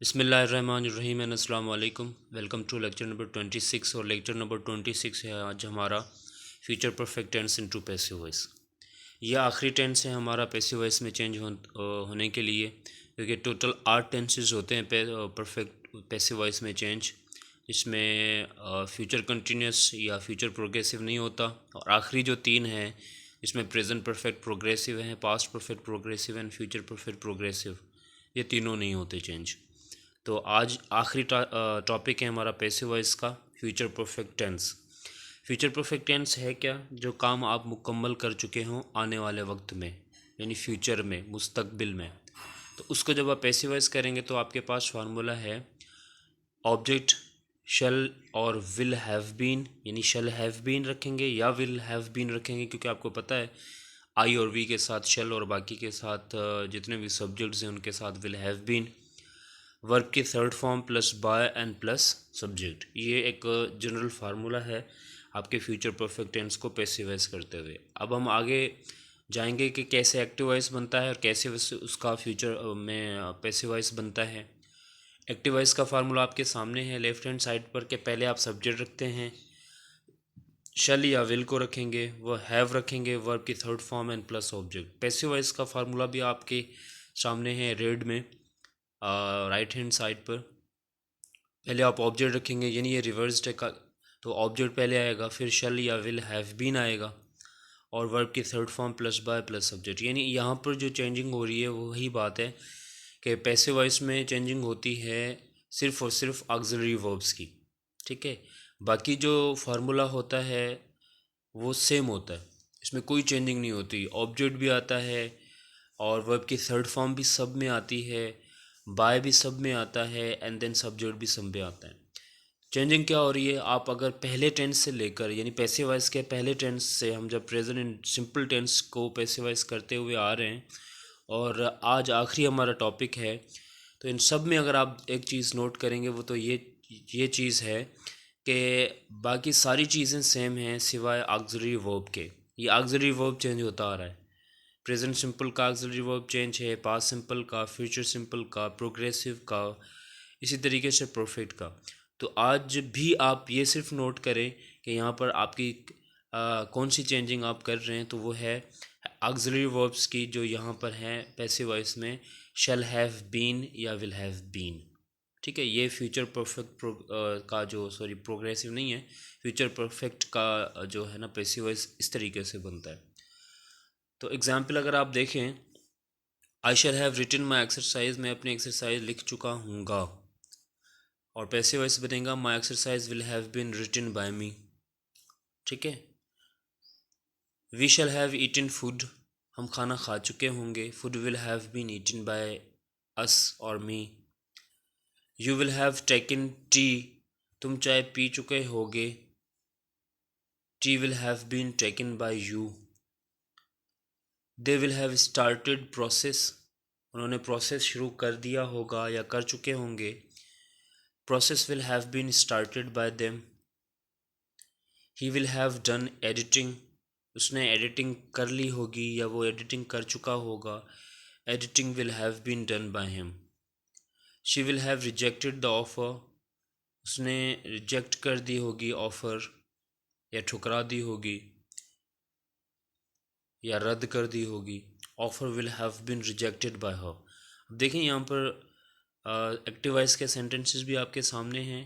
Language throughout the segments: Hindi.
बिस्मिल्लाहिर्रहमानिर्रहीम एंड अस्सलाम वालेकुम। वेलकम टू लेक्चर नंबर 26 और लेक्चर नंबर 26 है आज हमारा future perfect tense into passive voice. यह आखिरी टेंस है हमारा पैसिव वॉइस में चेंज होने के लिए, क्योंकि टोटल 8 टेंसेस होते हैं परफेक्ट पैसिव वॉइस में चेंज। इसमें फ्यूचर कंटिन्यूस या फ्यूचर प्रोग्रेसिव नहीं होता, और आखिरी जो 3 हैं इसमें प्रेजेंट परफेक्ट प्रोग्रेसिव हैं, past perfect progressive and future perfect progressive, ये तीनों नहीं होते चेंज। तो आज आखिरी टॉपिक है हमारा पैसिव वॉइस का, future perfect tense. Future perfect tense है क्या? जो काम आप मुकम्मल कर चुके हों आने वाले वक्त में, यानी फ्यूचर में, मुस्तकबिल में। तो उसको जब आप पैसिव वॉइस करेंगे तो आपके पास फार्मूला है ऑब्जेक्ट शल और विल हैव बीन, यानी शल हैव बीन रखेंगे या विल हैव बीन रखेंगे, क्योंकि आपको पता है आई और वी के साथ शल और बाकी के साथ जितने भी सब्जेक्ट्स हैं उनके साथ विल हैव बीन। वर्ब की third form plus by and plus subject, ये एक जनरल फार्मूला है आपके फ्यूचर परफेक्ट टेंस को पैसिव वॉइस करते हुए। अब हम आगे जाएंगे कि कैसे एक्टिव वॉइस बनता है और कैसे उसका फ्यूचर में पैसिव वॉइस बनता है। एक्टिव वॉइस का फार्मूला आपके सामने है लेफ्ट हैंड साइड पर, के पहले आप सब्जेक्ट रखते हैं, शल या विल को रखेंगे, वह हैव रखेंगे, वर्ब की third form and plus object. Passive voice का फार्मूला भी आपके सामने है रेड में राइट हैंड साइड पर। पहले आप ऑब्जेक्ट रखेंगे, यानी ये रिवर्स्ड है का, तो ऑब्जेक्ट पहले आएगा, फिर शल या विल हैव बीन आएगा, और वर्ब की third form plus bye plus subject. यानी यहाँ पर जो चेंजिंग हो रही है वही बात है कि पैसिव वॉइस में चेंजिंग होती है सिर्फ और सिर्फ ऑक्सिलरी वर्ब्स की। ठीक है, बाकी जो फार्मूला होता है वो सेम होता है, इसमें कोई चेंजिंग नहीं होती। ऑब्जेक्ट भी आता है और वर्ब की थर्ड फॉर्म भी सब में आती है, बाय भी सब में आता है, एंड देन सब्जेक्ट भी सब में आता है। चेंजिंग क्या हो रही है? आप अगर पहले टेंस से लेकर, यानी पैसिव वॉइस के पहले टेंस से हम जब प्रेजेंट एंड सिंपल टेंस को पैसिव वॉइस करते हुए आ रहे हैं और आज आखिरी हमारा टॉपिक है, तो इन सब में अगर आप एक चीज़ नोट करेंगे वो तो ये चीज़ है कि बाकी सारी चीज़ें सेम हैं सिवाय ऑक्सिलरी वर्ब के। ये ऑक्सिलरी वर्ब चेंज होता आ रहा है। प्रेजेंट सिंपल का ऑक्सिलरी वर्ब चेंज है, पास्ट सिंपल का, फ्यूचर सिंपल का, प्रोग्रेसिव का, इसी तरीके से परफेक्ट का। तो आज भी आप ये सिर्फ नोट करें कि यहाँ पर आपकी कौन सी चेंजिंग आप कर रहे हैं, तो वो है ऑक्सिलरी वर्ब्स की, जो यहाँ पर हैं पैसिव वॉइस में, शैल हैव बीन या विल हैव बीन। ठीक है, ये फ्यूचर परफेक्ट का जो, सॉरी प्रोग्रेसिव नहीं है, फ्यूचर परफेक्ट का जो है ना पैसिव वॉइस इस तरीके से बनता है। तो एग्जाम्पल अगर आप देखें, I shall have written my exercise, मैं अपनी एक्सरसाइज लिख चुका हूँगा, और पैसिव वॉइस बनेगा my exercise will have been written by me. ठीक है, we shall have eaten food, हम खाना खा चुके होंगे, food will have been eaten by us और me. You will have taken tea, तुम चाय पी चुके होगे, tea will have been taken by you. They will have started process, उन्होंने प्रोसेस शुरू कर दिया होगा या कर चुके होंगे, process will have been started bye them. He will have done editing, उसने एडिटिंग कर ली होगी या वो एडिटिंग कर चुका होगा, editing will have been done by him. She will have rejected the offer, उसने रिजेक्ट कर दी होगी ऑफ़र या ठुकरा दी होगी या रद्द कर दी होगी, offer will have been rejected by her. अब देखें यहाँ पर एक्टिव वॉइस के सेंटेंसेस भी आपके सामने हैं,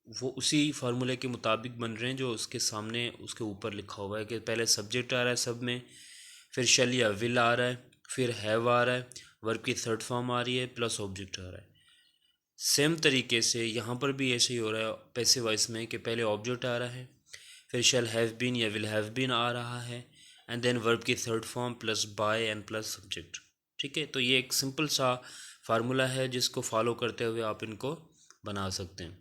वो उसी फार्मूले के मुताबिक बन रहे हैं जो उसके सामने उसके ऊपर लिखा हुआ है कि पहले सब्जेक्ट आ रहा है सब में, फिर शैल या विल आ रहा है, फिर हैव आ रहा है, वर्ब की थर्ड फॉर्म आ रही है, प्लस ऑब्जेक्ट आ रहा है। सेम तरीके से यहाँ पर भी ऐसे ही हो रहा है पैसिव वॉइस में कि पहले ऑब्जेक्ट आ रहा है, फिर शैल हैव बीन या विल हैव बीन आ रहा है, एंड देन वर्ब की third form plus by and plus subject. ठीक है, तो ये एक सिंपल सा फार्मूला है जिसको फॉलो करते हुए आप इनको बना सकते हैं।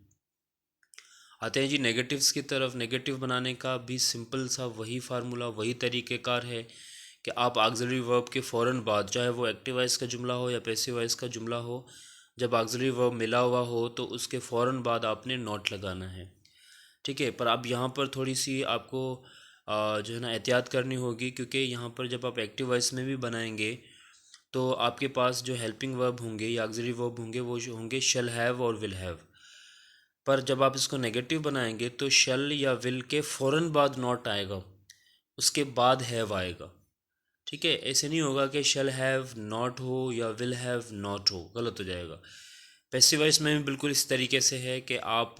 आते हैं जी नेगेटिव्स की तरफ। नेगेटिव बनाने का भी सिंपल सा वही फार्मूला, वही तरीक़ेकार है कि आप ऑक्सिलरी वर्ब के फ़ौरन बाद, चाहे वो एक्टिव वॉइस का जुमला हो या पैसिव वॉइस का जुमला हो, जब ऑक्सिलरी वर्ब मिला हुआ हो तो उसके फ़ौरन बाद आपने नॉट लगाना है। ठीक है, पर अब यहाँ पर थोड़ी सी आपको जो है ना एहतियात करनी होगी, क्योंकि यहाँ पर जब आप एक्टिव वॉइस में भी बनाएंगे तो आपके पास जो हेल्पिंग वर्ब होंगे या ऑक्सिलरी वर्ब होंगे वो जो होंगे शैल हैव और विल हैव। पर जब आप इसको नेगेटिव बनाएंगे तो शैल या विल के फ़ौरन बाद नॉट आएगा, उसके बाद हैव आएगा। ठीक है, ऐसे नहीं होगा कि शैल हैव नॉट हो या विल हैव नॉट हो, गलत हो जाएगा। पैसिव वॉइस में भी बिल्कुल इस तरीके से है कि आप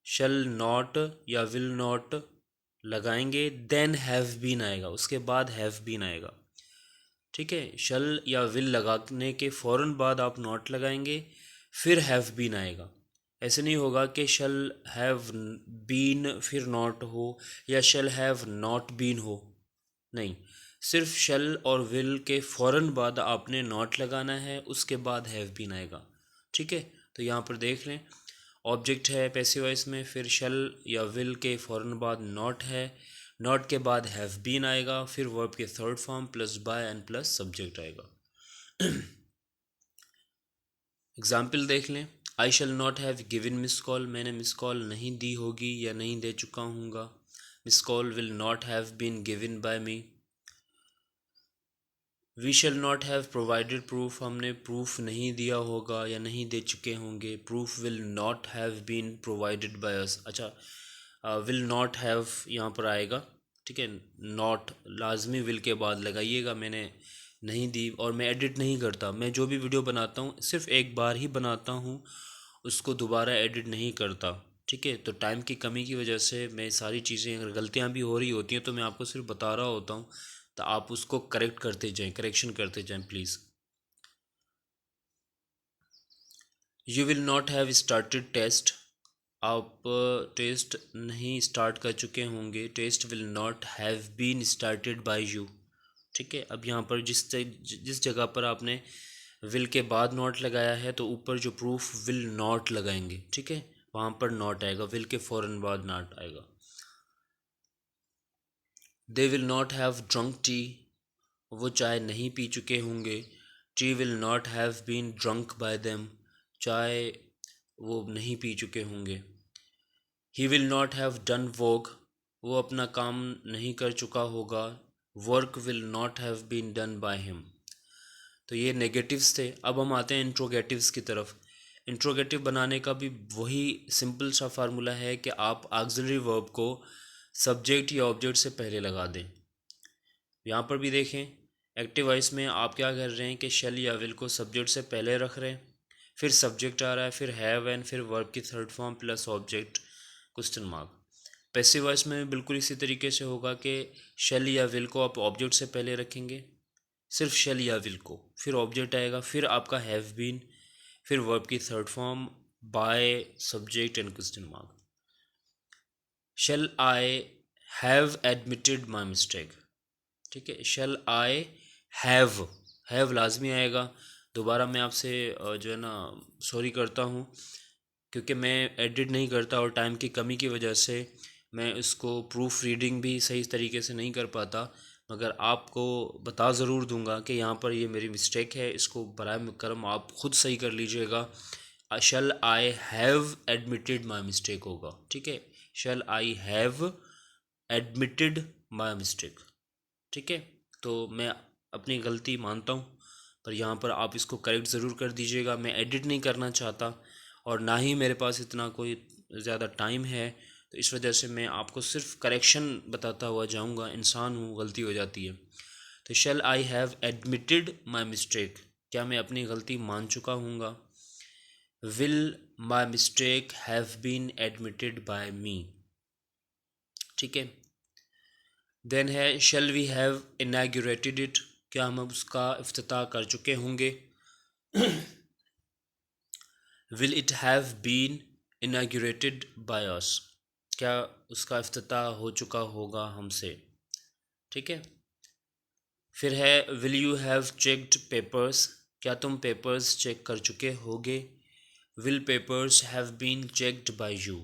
शैल नॉट या विल नॉट लगाएंगे, देन हैव बीन आएगा, उसके बाद हैव बीन आएगा। ठीक है, शल या विल लगाने के फ़ौरन बाद आप नॉट लगाएंगे, फिर हैव बीन आएगा। ऐसे नहीं होगा कि शल हैव बीन फिर नॉट हो या शल हैव नॉट बीन हो, नहीं, सिर्फ शल और विल के फ़ौरन बाद आपने नॉट लगाना है, उसके बाद हैव बीन आएगा। ठीक है, तो यहाँ पर देख लें, ऑब्जेक्ट है पैसिव वॉइस में, फिर शल या विल के फ़ौरन बाद नॉट है, नॉट के बाद हैव बीन आएगा, फिर वर्ब के third form plus by and plus subject आएगा। एग्जाम्पल देख लें, I shall not have given miss call, मैंने मिस कॉल नहीं दी होगी या नहीं दे चुका हूँगा। Miss call will not have been given by me. We shall not have provided proof, हमने प्रूफ नहीं दिया होगा या नहीं दे चुके होंगे। Proof will not have been provided by us. अच्छा, विल नॉट हैव यहाँ पर आएगा, ठीक है, नॉट लाजमी विल के बाद लगाइएगा। मैंने नहीं दी, और मैं एडिट नहीं करता, मैं जो भी वीडियो बनाता हूँ सिर्फ एक बार ही बनाता हूँ, उसको दोबारा एडिट नहीं करता। ठीक है, तो टाइम की कमी की वजह से मैं सारी चीज़ें, अगर गलतियाँ भी हो रही होती हैं तो मैं आपको सिर्फ बता रहा होता हूँ, तो आप उसको करेक्ट करते जाएं, करेक्शन करते जाएं please. You will not have started test, आप टेस्ट नहीं स्टार्ट कर चुके होंगे। Test will not have been started by you. ठीक है, अब यहाँ पर जिस जगह पर आपने विल के बाद नॉट लगाया है तो ऊपर जो प्रूफ विल नॉट लगाएंगे, ठीक है, वहाँ पर नॉट आएगा, विल के फ़ौरन बाद नॉट आएगा। They will not have drunk tea, वो चाय नहीं पी चुके होंगे। Tea will not have been drunk by them, चाय वो नहीं पी चुके होंगे। He will not have done work, वो अपना काम नहीं कर चुका होगा। Work will not have been done by him. तो ये नेगेटिव्स थे। अब हम आते हैं इंट्रोगेटिव्स की तरफ। इंट्रोगेटिव बनाने का भी वही सिंपल सा फार्मूला है कि आप ऑक्सिलरी वर्ब को सब्जेक्ट या ऑब्जेक्ट से पहले लगा दें। यहाँ पर भी देखें, एक्टिव वॉइस में आप क्या कर रहे हैं कि शैल या विल को सब्जेक्ट से पहले रख रहे हैं, फिर सब्जेक्ट आ रहा है, फिर हैव एंड फिर वर्ब की third form plus object question mark. Passive voice में बिल्कुल इसी तरीके से होगा कि शैल या विल को आप ऑब्जेक्ट से पहले रखेंगे, सिर्फ शैल या विल को, फिर ऑब्जेक्ट आएगा, फिर आपका हैव बीन, फिर वर्ब की third form, by, subject and question mark. Shall I have admitted my mistake, ठीक है, शैल आई हैव लाजमी आएगा। दोबारा मैं आपसे जो है ना सॉरी करता हूँ, क्योंकि मैं एडिट नहीं करता और टाइम की कमी की वजह से मैं इसको प्रूफ रीडिंग भी सही तरीके से नहीं कर पाता, मगर आपको बता ज़रूर दूंगा कि यहाँ पर ये मेरी मिस्टेक है, इसको बराए करम आप ख़ुद सही कर लीजिएगा। Shall I have admitted my mistake होगा, ठीक है, shall I have admitted my mistake. ठीक है, तो मैं अपनी गलती मानता हूँ, पर यहाँ पर आप इसको करेक्ट ज़रूर कर दीजिएगा। मैं एडिट नहीं करना चाहता और ना ही मेरे पास इतना कोई ज़्यादा टाइम है, तो इस वजह से मैं आपको सिर्फ करेक्शन बताता हुआ जाऊँगा। इंसान हूँ, गलती हो जाती है। तो shall I have admitted my mistake, क्या मैं अपनी गलती मान चुका हूँगा। Will my mistake have been admitted by me, ठीक है। देन है shall we have inaugurated it, क्या हम उसका इफ्तिताह कर चुके होंगे। Will it have been inaugurated by us, क्या उसका इफ्तिताह हो चुका होगा हमसे, ठीक है। फिर है will you have checked papers, क्या तुम पेपर्स चेक कर चुके होगे। Will papers have been checked by you.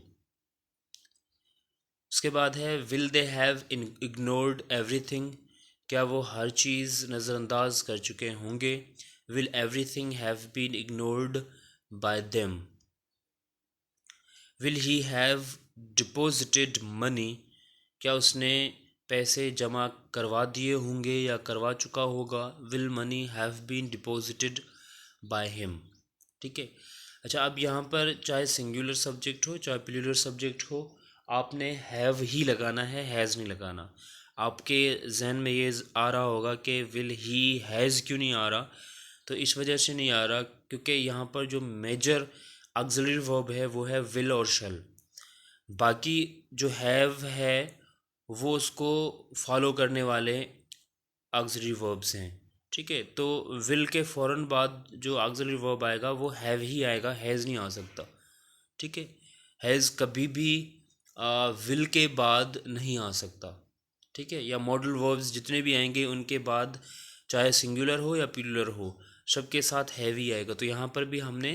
उसके बाद है will they have ignored everything, क्या वो हर चीज़ नज़रअंदाज कर चुके होंगे। Will everything have been ignored by them. Will he have deposited money, क्या उसने पैसे जमा करवा दिए होंगे या करवा चुका होगा। Will money have been deposited by him. ठीक है। अच्छा, अब यहाँ पर चाहे सिंगुलर सब्जेक्ट हो चाहे प्लूरल सब्जेक्ट हो, आपने हैव ही लगाना है, हैज़ नहीं लगाना। आपके जहन में ये आ रहा होगा कि विल ही हैज़ क्यों नहीं आ रहा, तो इस वजह से नहीं आ रहा क्योंकि यहाँ पर जो मेजर ऑक्सिलरी वर्ब है वो है विल और शैल। बाकी जो हैव है वो उसको फॉलो करने वाले ऑक्सिलरी वर्ब्स हैं। ठीक है, तो विल के फ़ौरन बाद जो ऑक्सिलरी वर्ब आएगा वो हैव ही आएगा, हैज़ नहीं आ सकता। ठीक है, हैज़ कभी भी विल के बाद नहीं आ सकता। ठीक है, या मॉडल वर्ब्स जितने भी आएंगे उनके बाद चाहे सिंगुलर हो या प्लूरल हो, सबके साथ हैव ही आएगा। तो यहाँ पर भी हमने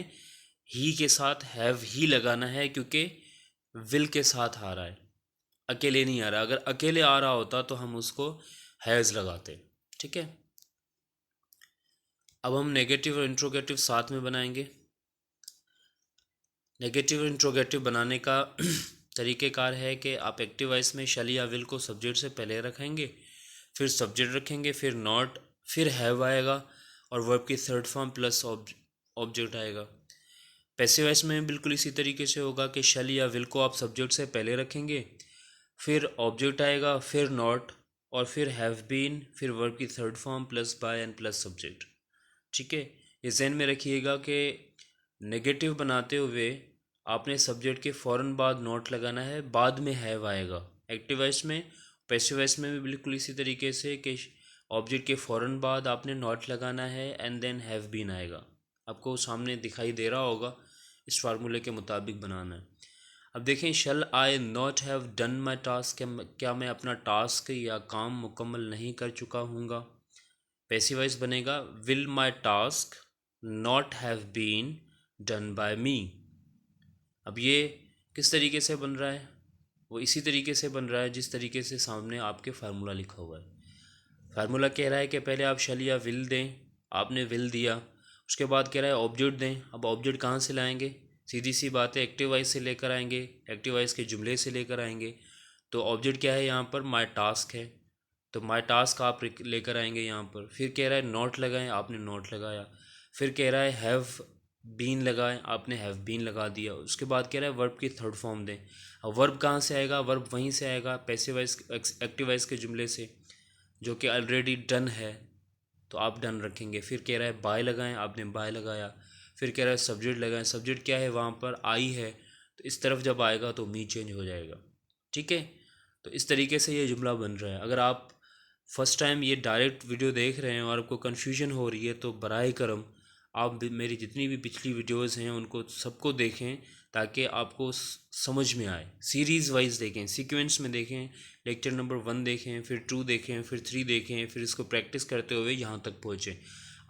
ही के साथ हैव ही लगाना है क्योंकि विल के साथ आ रहा है, अकेले नहीं आ रहा। अगर अकेले आ रहा होता तो हम उसको हैज़ लगाते। ठीक है, अब हम नेगेटिव और इंट्रोगेटिव साथ में बनाएंगे। नेगेटिव और इंट्रोगेटिव बनाने का तरीक़ेकार है कि आप एक्टिव वॉइस में शैल या विल को सब्जेक्ट से पहले रखेंगे, फिर सब्जेक्ट रखेंगे, फिर नॉट, फिर हैव आएगा और वर्ब की थर्ड फॉर्म प्लस ऑब्जेक्ट आएगा। पैसिव वॉइस में बिल्कुल इसी तरीके से होगा कि शैल या विल को आप सब्जेक्ट से पहले रखेंगे, फिर ऑब्जेक्ट आएगा, फिर नॉट और फिर हैव बीन, फिर वर्ब की third form plus by and plus subject. ठीक है, ये ज़हन में रखिएगा कि नेगेटिव बनाते हुए आपने सब्जेक्ट के फ़ौरन बाद नॉट लगाना है, बाद में हैव आएगा। एक्टिव वॉइस में, पैसिव वॉइस में भी बिल्कुल इसी तरीके से कि ऑब्जेक्ट के फ़ौरन बाद आपने नॉट लगाना है एंड देन हैव बीन आएगा। आपको सामने दिखाई दे रहा होगा, इस फार्मूले के मुताबिक बनाना है। अब देखें, shall I not have done my task, क्या मैं अपना टास्क या काम मुकम्मल नहीं कर चुका हूँगा। पैसिव वॉइस बनेगा will my task not have been done by me. अब ये किस तरीके से बन रहा है, वो इसी तरीके से बन रहा है जिस तरीके से सामने आपके फार्मूला लिखा हुआ है। फार्मूला कह रहा है कि पहले आप शैल या विल दें, आपने विल दिया, उसके बाद कह रहा है ऑब्जेक्ट दें। अब ऑब्जेक्ट कहाँ से लाएंगे, सीधी सी बात है, एक्टिव वॉइस से लेकर आएंगे, एक्टिव वॉइस के जुमले से लेकर आएंगे। तो ऑब्जेक्ट क्या है यहाँ पर, माई टास्क है, तो माई टास्क आप लेकर आएंगे यहाँ पर। फिर कह रहा है नॉट लगाएं, आपने नॉट लगाया। फिर कह रहा है हैव बीन लगाएं, आपने हैव बीन लगा दिया। उसके बाद कह रहा है वर्ब की थर्ड फॉर्म दें। अब वर्ब कहाँ से आएगा, वर्ब वहीं से आएगा पैसिव वॉइस एक्टिव वॉइस के जुमले से जो कि ऑलरेडी डन है, तो आप डन रखेंगे। फिर कह रहा है बाय लगाएं, आपने बाय लगाया। फिर कह रहा है सब्जेक्ट लगाएं, सब्जेक्ट क्या है वहाँ पर, आई है, तो इस तरफ जब आएगा तो मी चेंज हो जाएगा। ठीक है, तो इस तरीके से ये जुमला बन रहा है। अगर आप फर्स्ट टाइम ये डायरेक्ट वीडियो देख रहे हैं और आपको कन्फ्यूजन हो रही है तो बराए करम आप मेरी जितनी भी पिछली वीडियोस हैं उनको सबको देखें ताकि आपको समझ में आए। सीरीज़ वाइज देखें, सीक्वेंस में देखें, लेक्चर नंबर 1 देखें, फिर 2 देखें, फिर 3 देखें, फिर इसको प्रैक्टिस करते हुए यहाँ तक पहुँचें।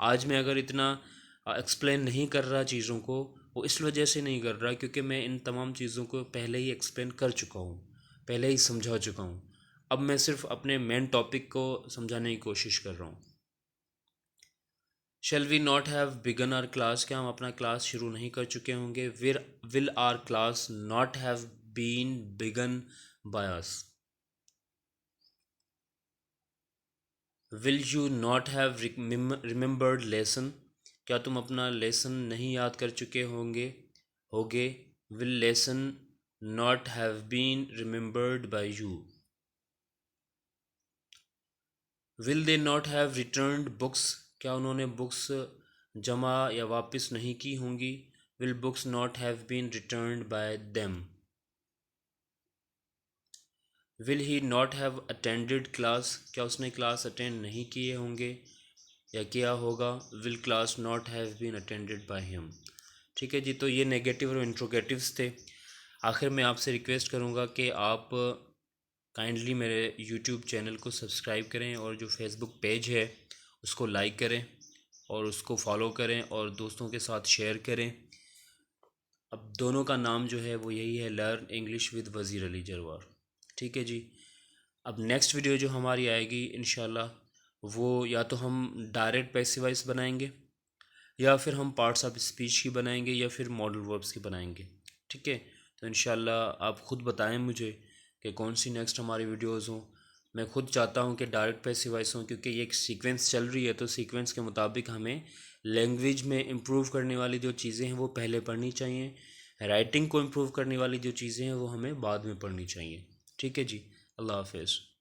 आज मैं अगर इतना एक्सप्लेन नहीं कर रहा चीज़ों को, वो इस वजह से नहीं कर रहा क्योंकि मैं इन तमाम चीज़ों को पहले ही एक्सप्लेन कर चुका हूँ, पहले ही समझा चुका हूँ। अब मैं सिर्फ अपने मेन टॉपिक को समझाने की कोशिश कर रहा हूँ। Shall we not have begun our class, क्या हम अपना क्लास शुरू नहीं कर चुके होंगे। Will our class not have been begun by us. Will you not have remembered lesson, क्या तुम अपना लेसन नहीं याद कर चुके होगे। Will lesson not have been remembered by you. Will they not have returned books, क्या उन्होंने बुक्स जमा या वापस नहीं की होंगी। Will books not have been returned by them. Will he not have attended class, क्या उसने क्लास अटेंड नहीं किए होंगे या किया होगा। Will class not have been attended by him. ठीक है जी, तो ये नेगेटिव और इंट्रोगेटिव्स थे। आखिर में आपसे रिक्वेस्ट करूँगा कि आप काइंडली मेरे यूट्यूब चैनल को सब्सक्राइब करें और जो फेसबुक पेज है उसको लाइक करें और उसको फॉलो करें और दोस्तों के साथ शेयर करें। अब दोनों का नाम जो है वो यही है, लर्न इंग्लिश विद वज़ीर अली जरवार। ठीक है जी, अब नेक्स्ट वीडियो जो हमारी आएगी इंशाल्लाह वो या तो हम डायरेक्ट पैसिव वॉइस बनाएंगे या फिर हम पार्ट्स ऑफ स्पीच की बनाएंगे या फिर मॉडल वर्ब्स की बनाएंगे। ठीक है, तो इंशाल्लाह आप ख़ुद बताएं मुझे कि कौन सी नेक्स्ट हमारी वीडियोज़ हों, मैं खुद चाहता हूँ कि डायरेक्ट पैसिव वॉइस हो, क्योंकि ये एक सीक्वेंस चल रही है, तो सीक्वेंस के मुताबिक हमें लैंग्वेज में इम्प्रूव करने वाली जो चीज़ें हैं वो पहले पढ़नी चाहिए, राइटिंग को इम्प्रूव करने वाली जो चीज़ें हैं वो हमें बाद में पढ़नी चाहिए। ठीक है जी, अल्लाह हाफिज़।